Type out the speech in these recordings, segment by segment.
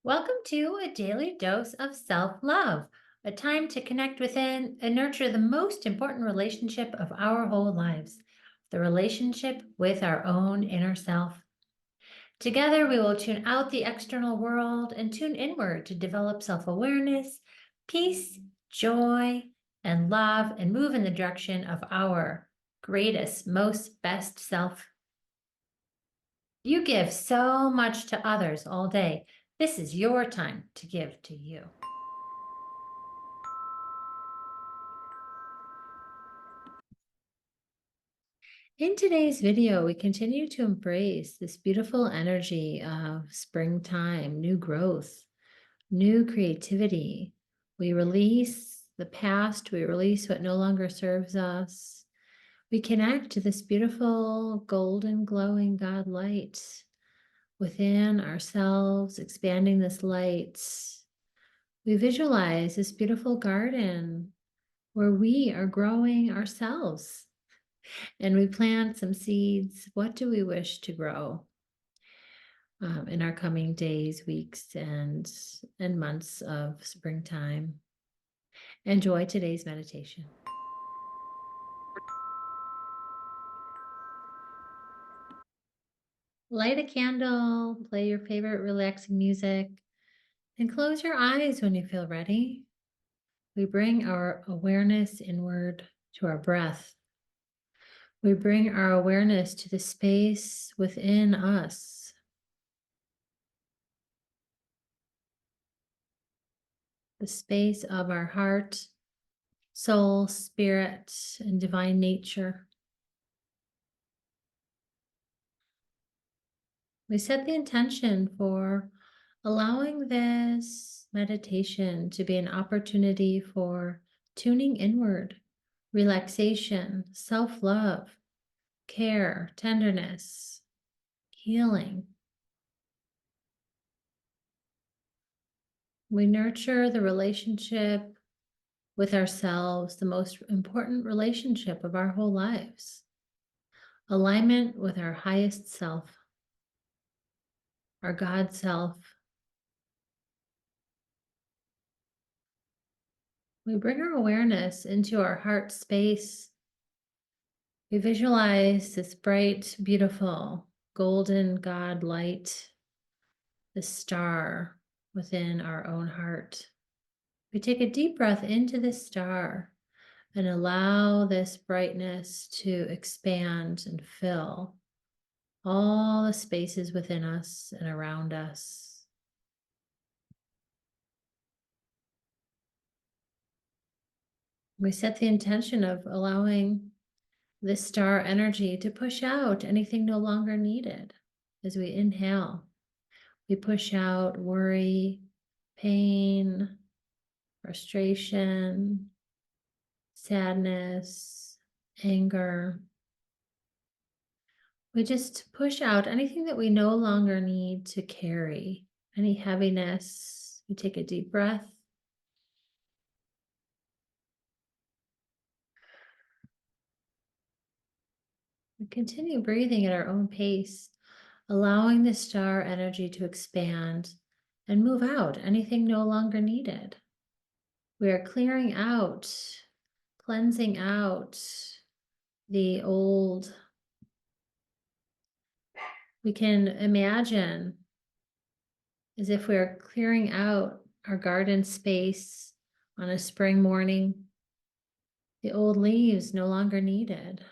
Welcome to a daily dose of self-love, a time to connect within and nurture the most important relationship of our whole lives, the relationship with our own inner self. Together, we will tune out the external world and tune inward to develop self-awareness, peace, joy, and love, and move in the direction of our greatest, most best self. You give so much to others all day. This is your time to give to you. In today's video, we continue to embrace this beautiful energy of springtime, new growth, new creativity. We release the past, we release what no longer serves us. We connect to this beautiful, golden, glowing God light within ourselves, expanding this light. We visualize this beautiful garden where we are growing ourselves. And we plant some seeds. What do we wish to grow in our coming days, weeks, and months of springtime? Enjoy today's meditation. Light a candle, play your favorite relaxing music, and close your eyes when you feel ready. We bring our awareness inward to our breath. We bring our awareness to the space within us. The space of our heart, soul, spirit, and divine nature. We set the intention for allowing this meditation to be an opportunity for tuning inward, relaxation, self-love, care, tenderness, healing. We nurture the relationship with ourselves, the most important relationship of our whole lives. Alignment with our highest self, our God self. We bring our awareness into our heart space. We visualize this bright, beautiful, golden God light, the star within our own heart. We take a deep breath into this star and allow this brightness to expand and fill all the spaces within us and around us. We set the intention of allowing this star energy to push out anything no longer needed. As we inhale, we push out worry, pain, frustration, sadness, anger. We just push out anything that we no longer need to carry, any heaviness. We take a deep breath. We continue breathing at our own pace, allowing the star energy to expand and move out anything no longer needed. We are clearing out, cleansing out the old. We can imagine as if we are clearing out our garden space on a spring morning, the old leaves no longer needed.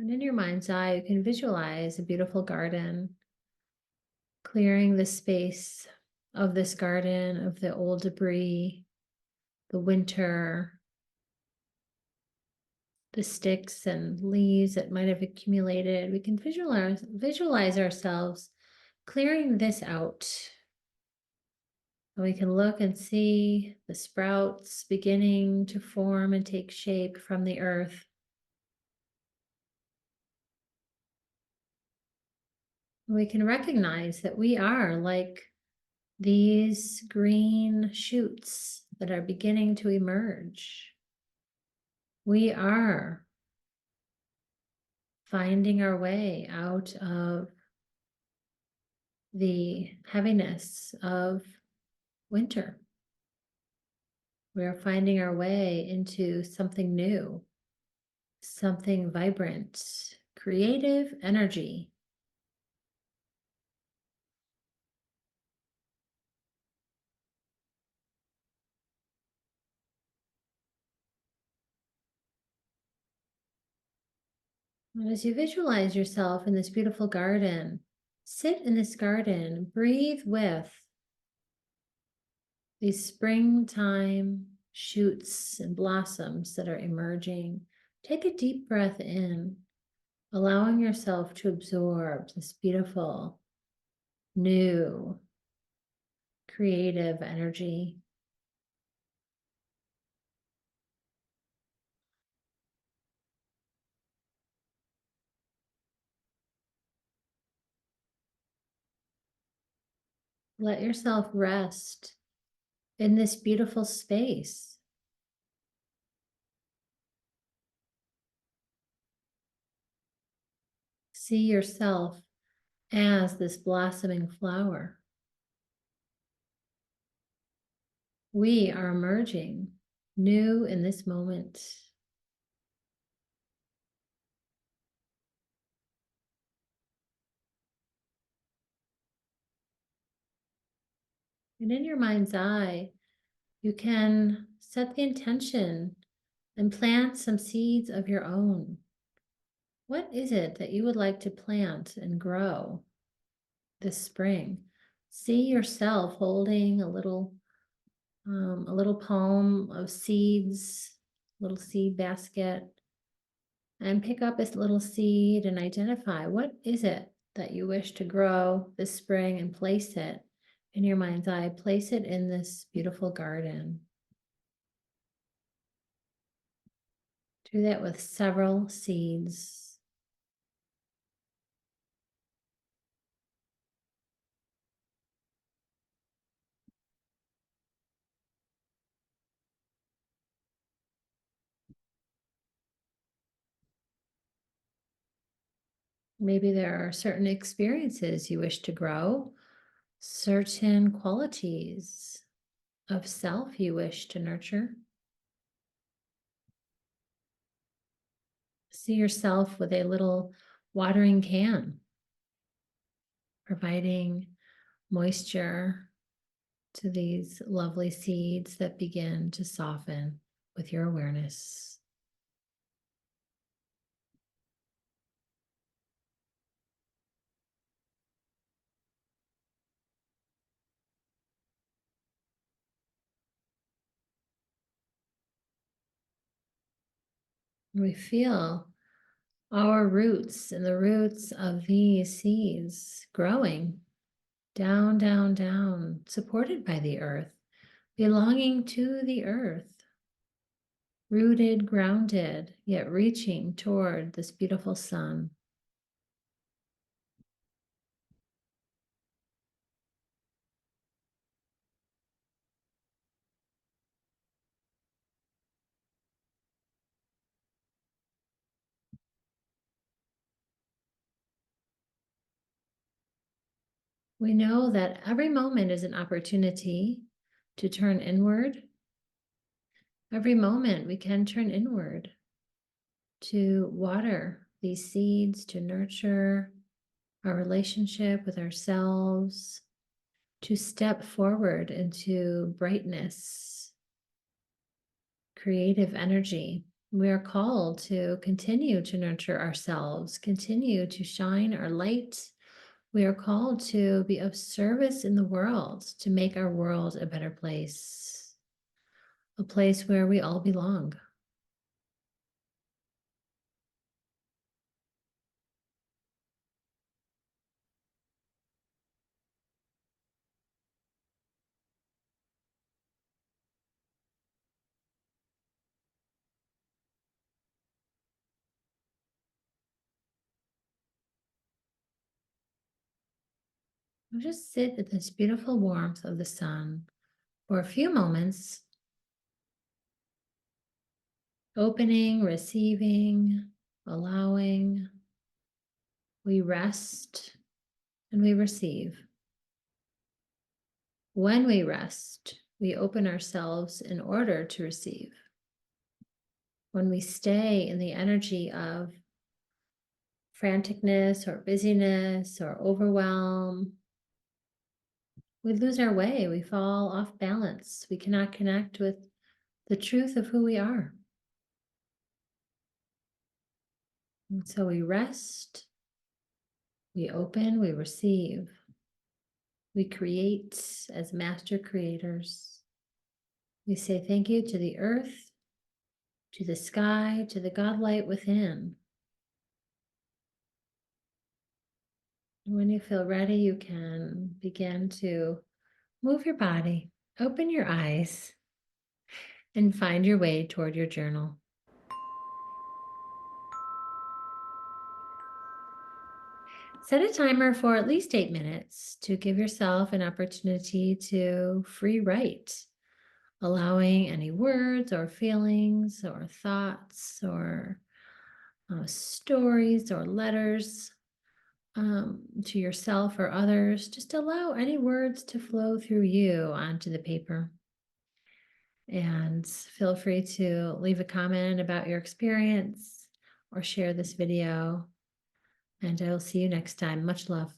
And in your mind's eye, you can visualize a beautiful garden, clearing the space of this garden, of the old debris, the winter, the sticks and leaves that might have accumulated. We can visualize ourselves clearing this out. And we can look and see the sprouts beginning to form and take shape from the earth. We can recognize that we are like these green shoots that are beginning to emerge. We are finding our way out of the heaviness of winter. We are finding our way into something new, something vibrant, creative energy. And as you visualize yourself in this beautiful garden, sit in this garden, breathe with these springtime shoots and blossoms that are emerging. Take a deep breath in, allowing yourself to absorb this beautiful, new, creative energy. Let yourself rest in this beautiful space. See yourself as this blossoming flower. We are emerging new in this moment. And in your mind's eye, you can set the intention and plant some seeds of your own. What is it that you would like to plant and grow this spring? See yourself holding a little palm of seeds, little seed basket, and pick up this little seed and identify what is it that you wish to grow this spring and place it in your mind's eye. Place it in this beautiful garden. Do that with several seeds. Maybe there are certain experiences you wish to grow, certain qualities of self you wish to nurture. See yourself with a little watering can, providing moisture to these lovely seeds that begin to soften with your awareness. We feel our roots and the roots of these seeds growing down, down, down, supported by the earth, belonging to the earth, rooted, grounded, yet reaching toward this beautiful sun. We know that every moment is an opportunity to turn inward. Every moment we can turn inward to water these seeds, to nurture our relationship with ourselves, to step forward into brightness, creative energy. We are called to continue to nurture ourselves, continue to shine our light. We are called to be of service in the world, to make our world a better place, a place where we all belong. We'll just sit in this beautiful warmth of the sun for a few moments, opening, receiving, allowing. We rest and we receive. When we rest, we open ourselves in order to receive. When we stay in the energy of franticness or busyness or overwhelm, we lose our way. We fall off balance. We cannot connect with the truth of who we are. And so we rest, we open, we receive, we create as master creators. We say thank you to the earth, to the sky, to the God light within. When you feel ready, you can begin to move your body, open your eyes, and find your way toward your journal. Set a timer for at least 8 minutes to give yourself an opportunity to free write, allowing any words or feelings or thoughts or stories or letters to yourself or others. Just allow any words to flow through you onto the paper. And feel free to leave a comment about your experience or share this video. And I will see you next time. Much love.